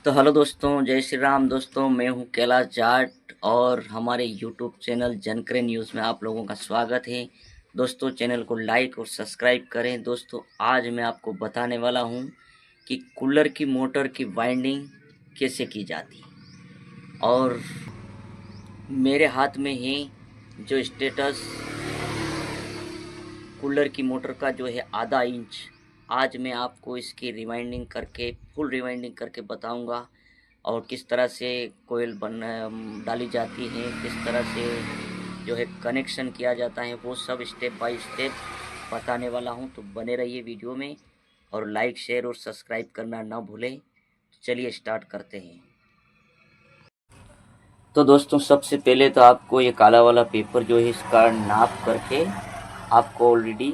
तो हेलो दोस्तों, जय श्री राम दोस्तों। मैं हूं कैलाश जाट और हमारे यूट्यूब चैनल जनकरे न्यूज़ में आप लोगों का स्वागत है। दोस्तों, चैनल को लाइक और सब्सक्राइब करें। दोस्तों, आज मैं आपको बताने वाला हूं कि कूलर की मोटर की वाइंडिंग कैसे की जाती है। और मेरे हाथ में है जो स्टेटस कूलर की मोटर का जो है आधा इंच। आज मैं आपको इसकी रिवाइंडिंग करके फुल रिवाइंडिंग करके बताऊंगा और किस तरह से कोयल डाली जाती है, किस तरह से जो है कनेक्शन किया जाता है, वो सब स्टेप बाय स्टेप बताने वाला हूं। तो बने रहिए वीडियो में और लाइक शेयर और सब्सक्राइब करना ना भूलें। चलिए स्टार्ट करते हैं। तो दोस्तों, सबसे पहले तो आपको ये काला वाला पेपर जो है इसका नाप करके आपको ऑलरेडी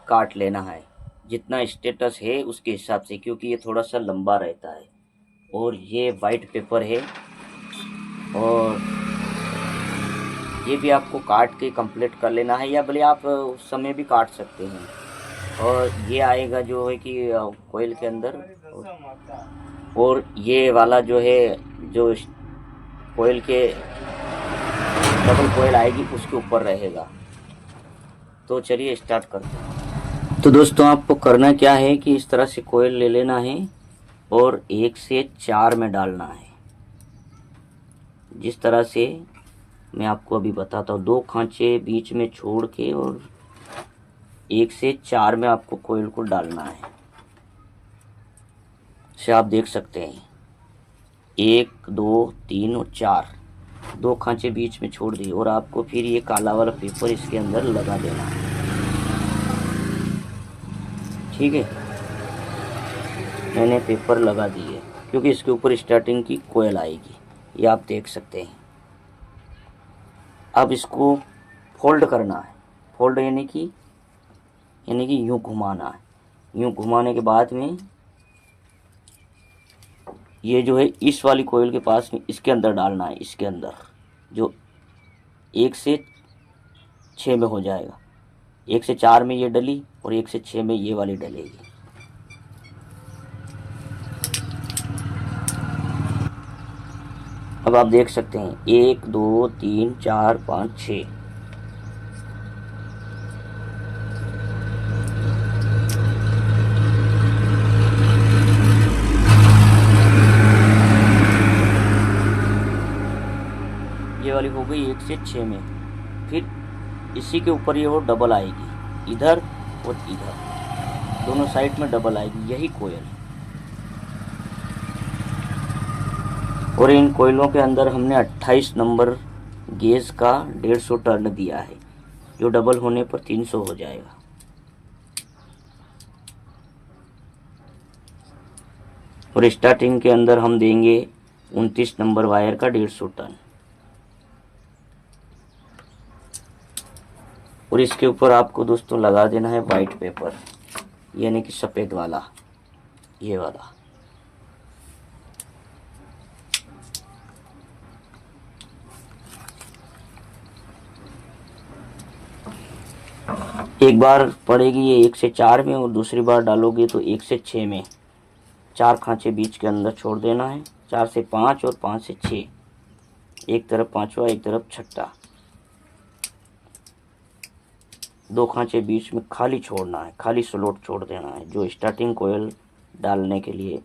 काट लेना है, जितना स्टेटस है उसके हिसाब से, क्योंकि ये थोड़ा सा लंबा रहता है। और ये वाइट पेपर है और ये भी आपको काट के कंप्लीट कर लेना है, या भले आप उस समय भी काट सकते हैं। और ये आएगा जो है कि कोयल के अंदर, और ये वाला जो है जो कोयल के डबल कोयल आएगी उसके ऊपर रहेगा। तो चलिए स्टार्ट करते हैं। तो दोस्तों, आपको करना क्या है कि इस तरह से कोयल ले लेना है और 1 से 4 में डालना है। जिस तरह से मैं आपको अभी बताता हूँ, 2 खांचे बीच में छोड़ के और 1 से 4 में आपको कोयल को डालना है। से आप देख सकते हैं 1 2 3 और 4, 2 खांचे बीच में छोड़ दिए और आपको फिर ये काला वाला पेपर इसके अंदर लगा देना है। ठीक है, मैंने पेपर लगा दिए क्योंकि इसके ऊपर स्टार्टिंग की कोयल आएगी, ये आप देख सकते हैं। अब इसको फोल्ड करना है। फोल्ड यानी कि यूँ घुमाना है। यूँ घुमाने के बाद में ये जो है इस वाली कोयल के पास में इसके अंदर डालना है। इसके अंदर जो 1 से 6 में हो जाएगा। 1 से 4 में ये डली और 1 से 6 में ये वाली डलेगी। अब आप देख सकते हैं 1 2 3 4 5 6। ये वाली हो गई 1 से 6 में। फिर इसी के ऊपर ये वो डबल आएगी, इधर और इधर दोनों साइड में डबल आएगी, यही कोयल। और इन कोयलों के अंदर हमने 28 नंबर गेज का 150 टर्न दिया है, जो डबल होने पर 300 हो जाएगा। और स्टार्टिंग के अंदर हम देंगे 29 नंबर वायर का 150 टर्न। और इसके ऊपर आपको दोस्तों लगा देना है वाइट पेपर, यानी कि सफ़ेद वाला, ये वाला। एक बार पड़ेगी ये 1 से 4 में और दूसरी बार डालोगे तो 1 से 6 में। 4 खांचे बीच के अंदर छोड़ देना है, 4 से 5 और 5 से 6, एक तरफ पांचवा एक तरफ छठा। 2 खांचे बीच में खाली छोड़ना है, खाली स्लॉट छोड़ देना है, जो स्टार्टिंग कोयल डालने के लिए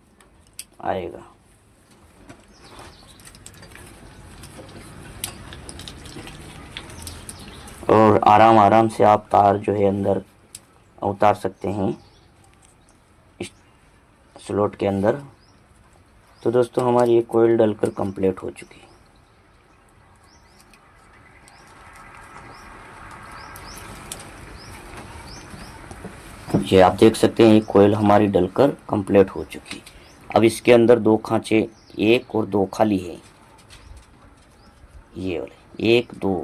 आएगा। और आराम आराम से आप तार जो है अंदर उतार सकते हैं इस स्लॉट के अंदर। तो दोस्तों, हमारी ये कोयल डलकर कंप्लीट हो चुकी है। ये आप देख सकते हैं, ये कोयल हमारी डलकर कंप्लीट हो चुकी। अब इसके अंदर 2 खांचे, 1 और 2 खाली है, ये वाले 1 2।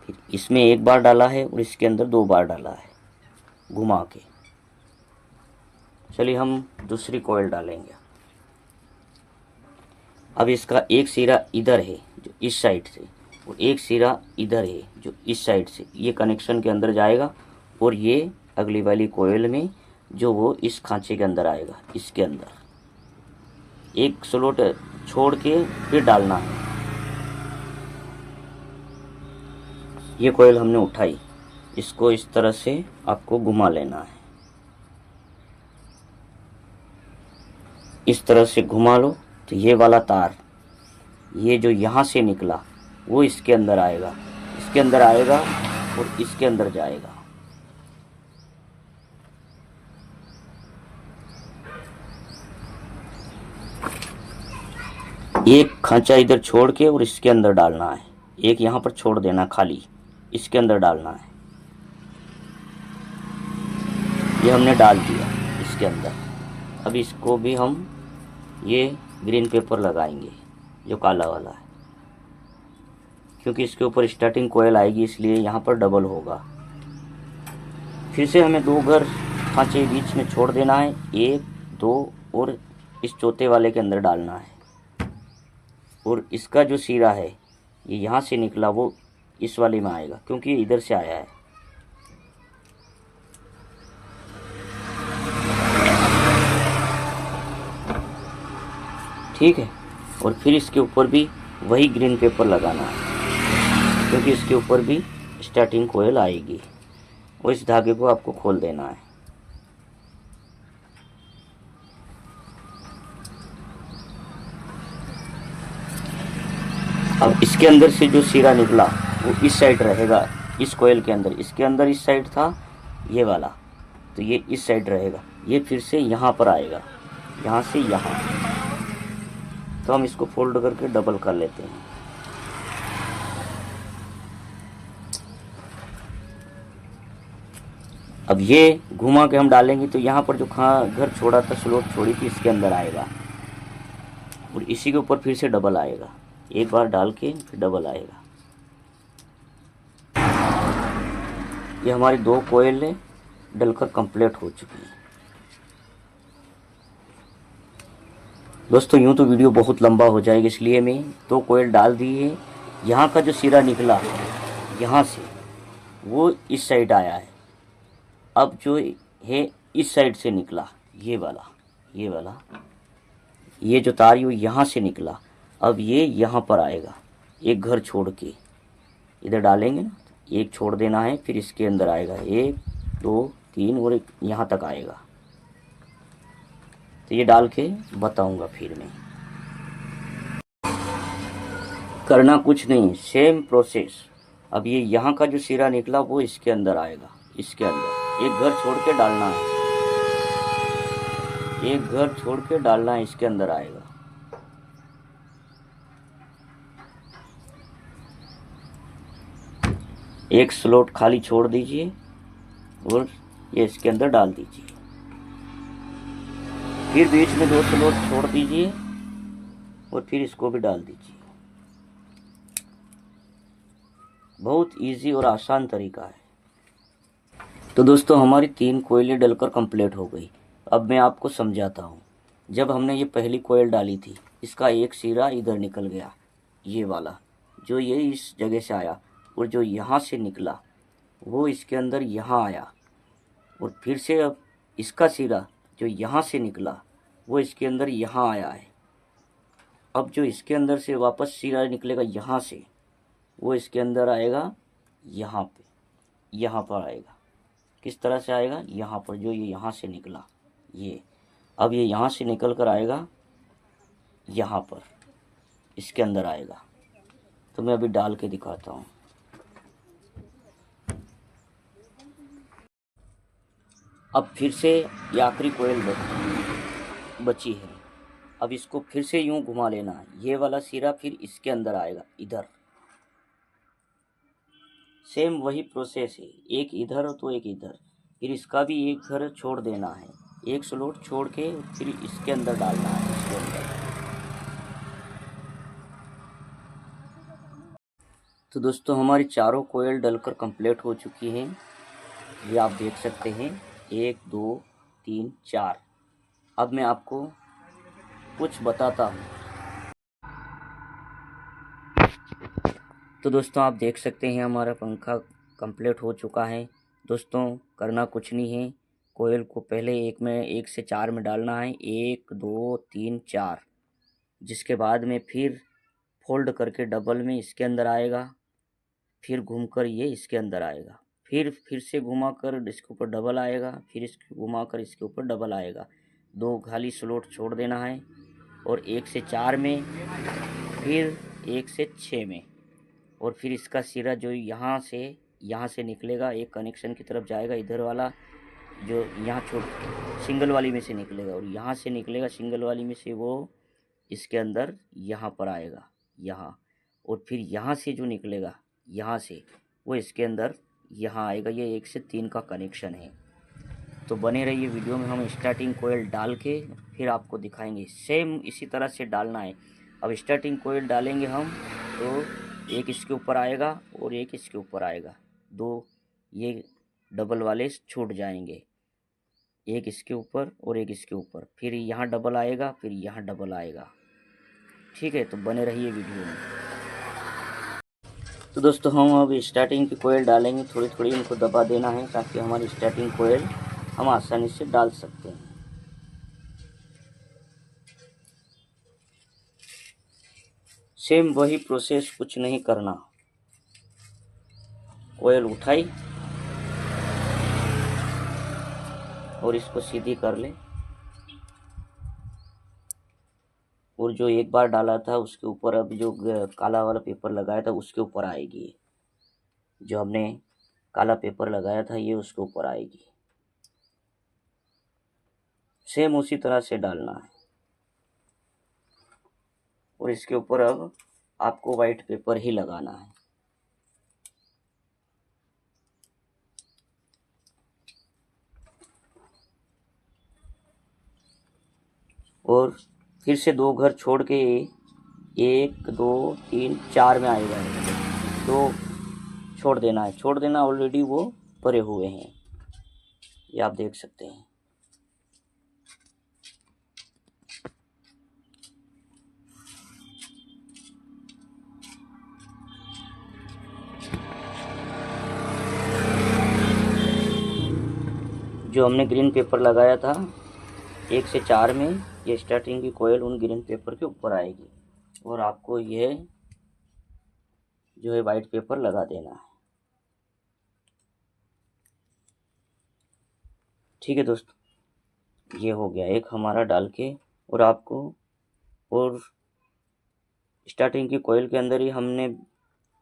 फिर इसमें 1 बार डाला है और इसके अंदर 2 बार डाला है घुमा के। चलिए हम दूसरी कोयल डालेंगे। अब इसका एक सिरा इधर है जो इस साइड से, और एक सिरा इधर है जो इस साइड से, ये कनेक्शन के अंदर जाएगा। और ये अगली वाली कोयल में जो वो इस खांचे के अंदर आएगा, इसके अंदर। एक स्लॉट छोड़ के फिर डालना है। ये कोयल हमने उठाई, इसको इस तरह से आपको घुमा लेना है। इस तरह से घुमा लो तो ये वाला तार, ये जो यहाँ से निकला वो इसके अंदर आएगा, इसके अंदर आएगा और इसके अंदर जाएगा। एक खांचा इधर छोड़ के और इसके अंदर डालना है, एक यहाँ पर छोड़ देना खाली, इसके अंदर डालना है। ये हमने डाल दिया इसके अंदर। अब इसको भी हम ये ग्रीन पेपर लगाएंगे जो काला वाला है, क्योंकि इसके ऊपर स्टार्टिंग कोयल आएगी इसलिए यहाँ पर डबल होगा। फिर से हमें 2 घर खांचे बीच में छोड़ देना है, 1 2 और इस चौथे वाले के अंदर डालना है। और इसका जो सिरा है ये यहाँ से निकला वो इस वाले में आएगा, क्योंकि इधर से आया है। ठीक है, और फिर इसके ऊपर भी वही ग्रीन पेपर लगाना है, क्योंकि इसके ऊपर भी स्टार्टिंग कोयल आएगी। और इस धागे को आपको खोल देना है। अब इसके अंदर से जो सिरा निकला वो इस साइड रहेगा, इस कोयल के अंदर। इसके अंदर इस साइड था ये वाला, तो ये इस साइड रहेगा। ये फिर से यहाँ पर आएगा, यहाँ से यहाँ। तो हम इसको फोल्ड करके डबल कर लेते हैं। अब ये घुमा के हम डालेंगे तो यहाँ पर जो घर छोड़ा था, स्लॉट छोड़ी थी, इसके अंदर आएगा और इसी के ऊपर फिर से डबल आएगा। एक बार डाल के फिर डबल आएगा। ये हमारी 2 कोयल डलकर कंप्लीट हो चुकी है। दोस्तों यूँ तो वीडियो बहुत लंबा हो जाएगा, इसलिए मैं 2 कोयल डाल दी है। यहाँ का जो सिरा निकला यहाँ से वो इस साइड आया है। अब जो है इस साइड से निकला ये वाला, ये जो तार ये यहाँ से निकला। अब ये यहाँ पर आएगा, एक घर छोड़ के इधर डालेंगे ना, एक छोड़ देना है, फिर इसके अंदर आएगा 1 2 3 और एक यहाँ तक आएगा। तो ये डाल के बताऊंगा फिर मैं। करना कुछ नहीं, सेम प्रोसेस। अब ये यहाँ का जो सिरा निकला वो इसके अंदर आएगा, इसके अंदर एक घर छोड़ के डालना है, एक घर छोड़ के डालना है, इसके अंदर आएगा। एक स्लॉट खाली छोड़ दीजिए और ये इसके अंदर डाल दीजिए। फिर बीच में 2 स्लॉट छोड़ दीजिए और फिर इसको भी डाल दीजिए। बहुत इजी और आसान तरीका है। तो दोस्तों हमारी 3 कोयलें डलकर कंप्लीट हो गई। अब मैं आपको समझाता हूँ। जब हमने ये पहली कोयल डाली थी, इसका एक सिरा इधर निकल गया, ये वाला जो ये इस जगह से आया, और जो यहाँ से निकला वो इसके अंदर यहाँ आया। और फिर से अब इसका सिरा जो यहाँ से निकला वो इसके अंदर यहाँ आया है। अब जो इसके अंदर से वापस सिरा निकलेगा यहाँ से, वो इसके अंदर आएगा यहाँ पे, यहाँ पर आएगा। किस तरह से आएगा? यहाँ पर, जो ये यहाँ से निकला ये, अब ये यहाँ से निकल कर आएगा यहाँ पर, इसके अंदर आएगा। तो मैं अभी डाल के दिखाता हूँ। अब फिर से ये आखिरी कोयल बची है। अब इसको फिर से यूं घुमा लेना है, ये वाला सिरा फिर इसके अंदर आएगा इधर। सेम वही प्रोसेस है, एक इधर तो एक इधर। फिर इसका भी एक घर छोड़ देना है, एक स्लॉट छोड़ के फिर इसके अंदर डालना है, इसके अंदर। तो दोस्तों हमारी चारों कोयल डलकर कंप्लीट हो चुकी हैं। ये आप देख सकते हैं, 1 2 3 4। अब मैं आपको कुछ बताता हूँ। तो दोस्तों आप देख सकते हैं हमारा पंखा कंप्लीट हो चुका है। दोस्तों करना कुछ नहीं है, कोयल को पहले 1 से 4 में डालना है, 1 2 3 4। जिसके बाद में फिर फोल्ड करके डबल में इसके अंदर आएगा, फिर घूमकर ये इसके अंदर आएगा, फिर से घुमाकर इसके ऊपर डबल आएगा, फिर इसको घुमाकर इसके ऊपर डबल आएगा। 2 खाली स्लॉट छोड़ देना है और 1 से 4 में, फिर 1 से 6 में, और फिर इसका सिरा जो यहाँ से निकलेगा, एक कनेक्शन की तरफ जाएगा, इधर वाला जो यहाँ सिंगल वाली में से निकलेगा, और यहाँ से निकलेगा सिंगल वाली में से, वो इसके अंदर यहाँ पर आएगा, यहाँ, और फिर यहाँ से जो निकलेगा यहाँ से, वो इसके अंदर यहाँ आएगा। ये 1 से 3 का कनेक्शन है। तो बने रहिए वीडियो में, हम स्टार्टिंग कोयल डाल के फिर आपको दिखाएंगे। सेम इसी तरह से डालना है। अब स्टार्टिंग कोयल डालेंगे हम, तो एक इसके ऊपर आएगा और एक इसके ऊपर आएगा, 2 ये डबल वाले छूट जाएंगे, एक इसके ऊपर और एक इसके ऊपर, फिर यहाँ डबल आएगा, फिर यहाँ डबल आएगा। ठीक है, तो बने रहिए वीडियो में। तो दोस्तों हम अब स्टार्टिंग की कोयल डालेंगे, थोड़ी थोड़ी इनको दबा देना है ताकि हमारी स्टार्टिंग कोयल हम आसानी से डाल सकते हैं। सेम वही प्रोसेस, कुछ नहीं करना। कोयल उठाई और इसको सीधी कर ले, और जो एक बार डाला था उसके ऊपर अब जो काला वाला पेपर लगाया था उसके ऊपर आएगी। जो हमने काला पेपर लगाया था ये उसके ऊपर आएगी। सेम उसी तरह से डालना है, और इसके ऊपर अब आपको वाइट पेपर ही लगाना है। और फिर से 2 घर छोड़ के 1 2 3 4 में आएगा, तो छोड़ देना है, छोड़ देना, ऑलरेडी वो भरे हुए हैं, ये आप देख सकते हैं। जो हमने ग्रीन पेपर लगाया था 1 से 4 में, ये स्टार्टिंग की कोयल उन ग्रीन पेपर के ऊपर आएगी, और आपको ये जो है वाइट पेपर लगा देना है। ठीक है दोस्तों, ये हो गया एक हमारा डाल के, और आपको, और स्टार्टिंग की कोयल के अंदर ही हमने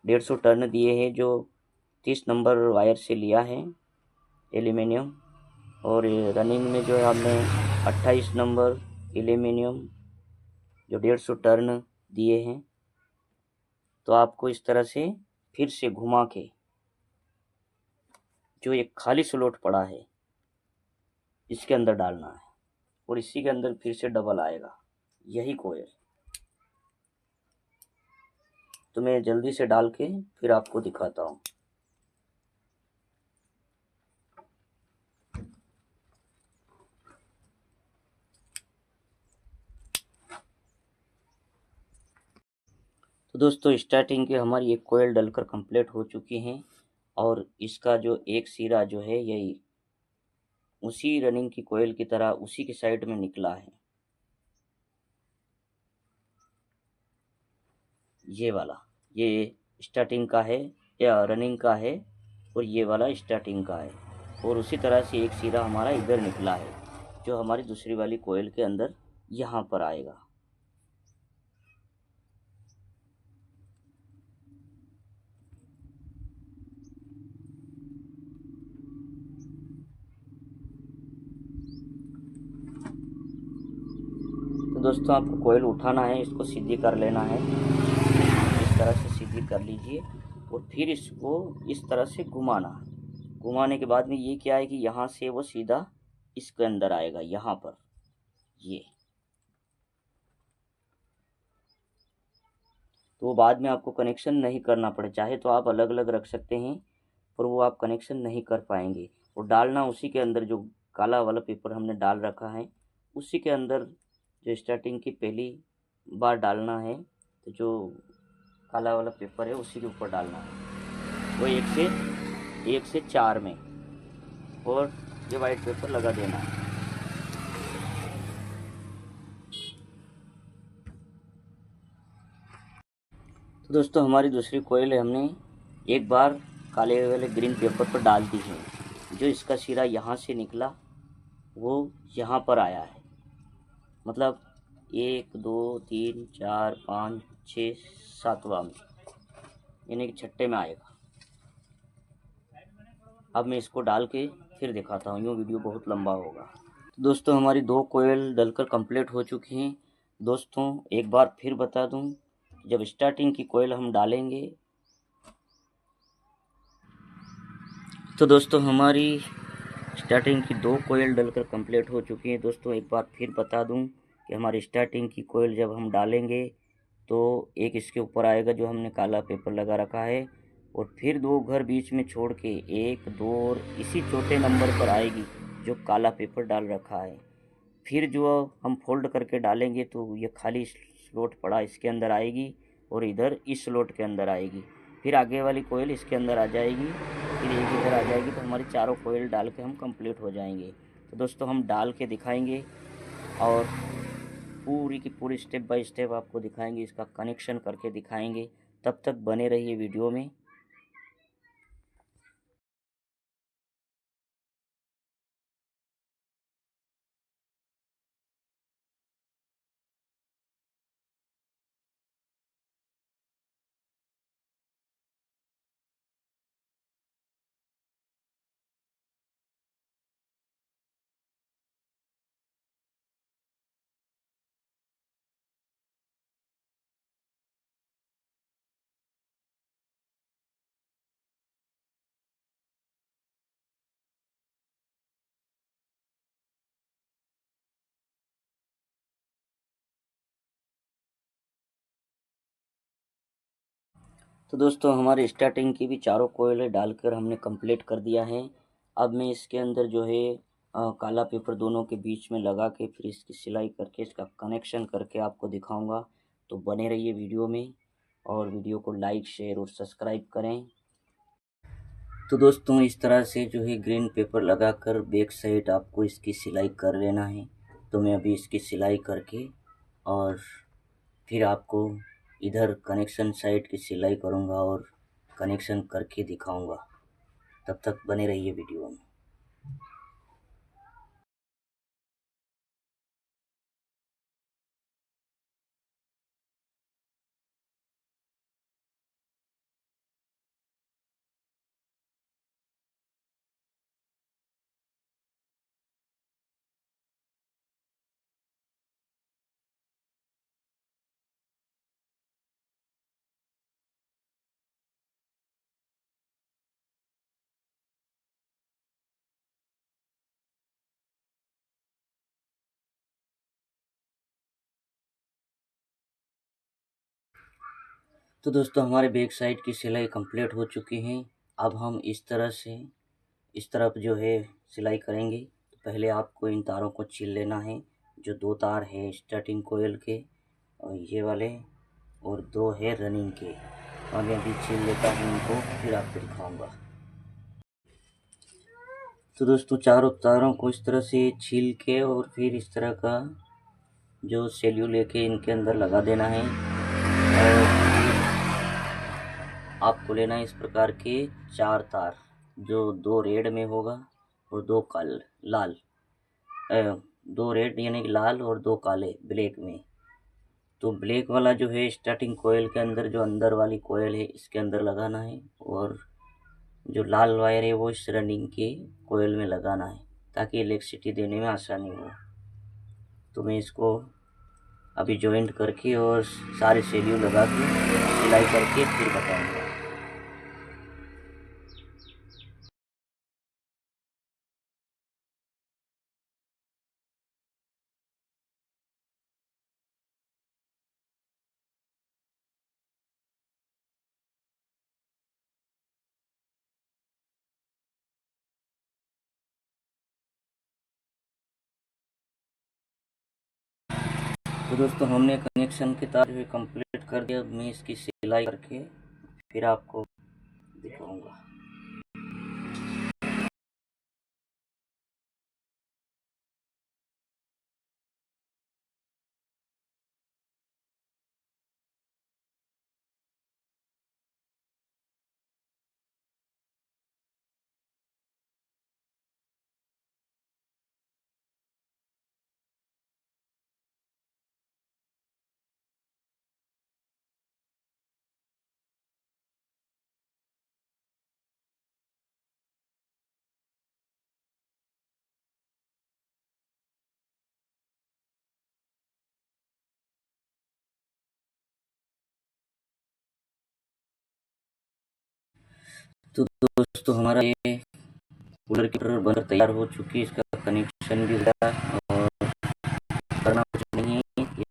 150 टर्न दिए हैं, जो 30 नंबर वायर से लिया है एल्यूमिनियम, और रनिंग में जो है हमने 28 नंबर एल्यूमिनियम जो 150 टर्न दिए हैं। तो आपको इस तरह से फिर से घुमा के जो एक खाली स्लॉट पड़ा है इसके अंदर डालना है, और इसी के अंदर फिर से डबल आएगा, यही कोयल। तो मैं जल्दी से डाल के फिर आपको दिखाता हूँ। तो दोस्तों स्टार्टिंग की हमारी एक कोयल डलकर कंप्लीट हो चुकी हैं, और इसका जो एक सिरा जो है यही उसी रनिंग की कोयल की तरह उसी के साइड में निकला है, ये वाला, ये स्टार्टिंग का है या रनिंग का है, और ये वाला स्टार्टिंग का है, और उसी तरह से एक सिरा हमारा इधर निकला है जो हमारी दूसरी वाली कोयल के अंदर यहाँ पर आएगा। तो दोस्तों आपको कोयल उठाना है, इसको सीधी कर लेना है, इस तरह से सीधी कर लीजिए, और फिर इसको इस तरह से घुमाना। घुमाने के बाद में ये क्या है कि यहाँ से वो सीधा इसके अंदर आएगा, यहाँ पर ये, तो वो बाद में आपको कनेक्शन नहीं करना पड़े, चाहे तो आप अलग अलग रख सकते हैं, पर वो आप कनेक्शन नहीं कर पाएंगे। और डालना उसी के अंदर, जो काला वाला पेपर हमने डाल रखा है उसी के अंदर, जो स्टार्टिंग की पहली बार डालना है, तो जो काला वाला पेपर है उसी के ऊपर डालना है, वो 1 से 4 में, और ये वाइट पेपर लगा देना है। तो दोस्तों हमारी दूसरी कोयल हमने एक बार काले वाले ग्रीन पेपर पर डाल दी है। जो इसका सिरा यहाँ से निकला वो यहाँ पर आया है, मतलब 1 2 3 4 5 6 7वां में, यानी कि छठे में आएगा। अब मैं इसको डाल के फिर दिखाता हूँ, यूँ वीडियो बहुत लंबा होगा। तो दोस्तों हमारी 2 कोयल डलकर कंप्लीट हो चुकी हैं। दोस्तों एक बार फिर बता दूँ, जब स्टार्टिंग की कोयल हम डालेंगे तो दोस्तों हमारी स्टार्टिंग की 2 कोयल डलकर कंप्लीट हो चुकी हैं। दोस्तों एक बार फिर बता दूं कि हमारी स्टार्टिंग की कोयल जब हम डालेंगे तो एक इसके ऊपर आएगा जो हमने काला पेपर लगा रखा है, और फिर 2 घर बीच में छोड़ के 1 2 और इसी चौथे नंबर पर आएगी जो काला पेपर डाल रखा है। फिर जो हम फोल्ड करके डालेंगे तो ये खाली स्लॉट पड़ा इसके अंदर आएगी और इधर इस स्लॉट के अंदर आएगी। फिर आगे वाली कोयल इसके अंदर आ जाएगी, फिर एक इधर आ जाएगी, तो हमारी चारों कोयल डाल के हम कंप्लीट हो जाएंगे। तो दोस्तों हम डाल के दिखाएंगे और पूरी की पूरी स्टेप बाय स्टेप आपको दिखाएंगे, इसका कनेक्शन करके दिखाएंगे। तब तक बने रहिए वीडियो में। तो दोस्तों हमारे स्टार्टिंग की भी चारों कोयलें डालकर हमने कंप्लीट कर दिया है। अब मैं इसके अंदर जो है काला पेपर दोनों के बीच में लगा के फिर इसकी सिलाई करके इसका कनेक्शन करके आपको दिखाऊंगा। तो बने रहिए वीडियो में और वीडियो को लाइक शेयर और सब्सक्राइब करें। तो दोस्तों इस तरह से जो है ग्रीन पेपर लगाकर बैक साइड आपको इसकी सिलाई कर लेना है। तो मैं अभी इसकी सिलाई करके और फिर आपको इधर कनेक्शन साइड की सिलाई करूंगा और कनेक्शन करके दिखाऊंगा। तब तक बने रहिए वीडियो में। तो दोस्तों हमारे बैक साइड की सिलाई कंप्लीट हो चुकी है। अब हम इस तरह से इस तरफ जो है सिलाई करेंगे। तो पहले आपको इन तारों को छील लेना है। जो 2 तार है स्टार्टिंग कोयल के और ये वाले, और 2 है रनिंग के। और मैं अभी छील लेता हूँ इनको, फिर आपको दिखाऊंगा। तो दोस्तों चारों तारों को इस तरह से छील के और फिर इस तरह का जो सेल्यू लेके इनके अंदर लगा देना है। और आपको लेना है इस प्रकार के 4 तार, जो 2 रेड में होगा और 2 लाल, 2 रेड यानी कि लाल और 2 काले ब्लैक में। तो ब्लैक वाला जो है स्टार्टिंग कोयल के अंदर, जो अंदर वाली कोयल है इसके अंदर लगाना है, और जो लाल वायर है वो इस रनिंग के कोयल में लगाना है ताकि इलेक्ट्रिसिटी देने में आसानी हो। तो मैं इसको अभी जॉइंट करके और सारे सेल्यू लगा के सिलाई करके फिर बताऊंगा। तो दोस्तों हमने कनेक्शन के तार भी कंप्लीट कर दिया। मैं इसकी सिलाई करके फिर आपको दिखाऊंगा। तो दोस्तों हमारा ये कूलर की मोटर बनकर तैयार हो चुकी है। इसका कनेक्शन भी हुआ और करना कुछ नहीं है,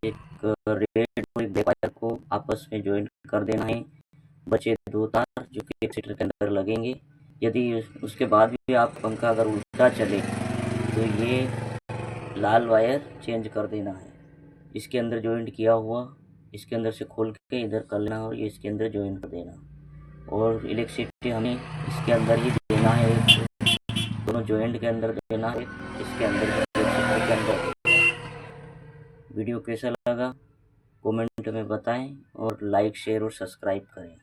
एक रेड और एक ब्लैक वायर को आपस में ज्वाइंट कर देना है। बचे 2 तार जो कि एक्सीटर के अंदर लगेंगे। यदि उसके बाद भी आप पंखा अगर उल्टा चले तो ये लाल वायर चेंज कर देना है। इसके अंदर ज्वाइंट किया हुआ इसके अंदर से खोल के इधर कर लेना और ये इसके अंदर ज्वाइंट कर देना और इलेक्ट्रिसिटी हमें इसके अंदर ही देना है। दोनों ज्वाइंट के अंदर देना है, इसके अंदर इलेक्ट्रिसिटी के अंदर। वीडियो कैसा लगा कमेंट में बताएं और लाइक शेयर और सब्सक्राइब करें।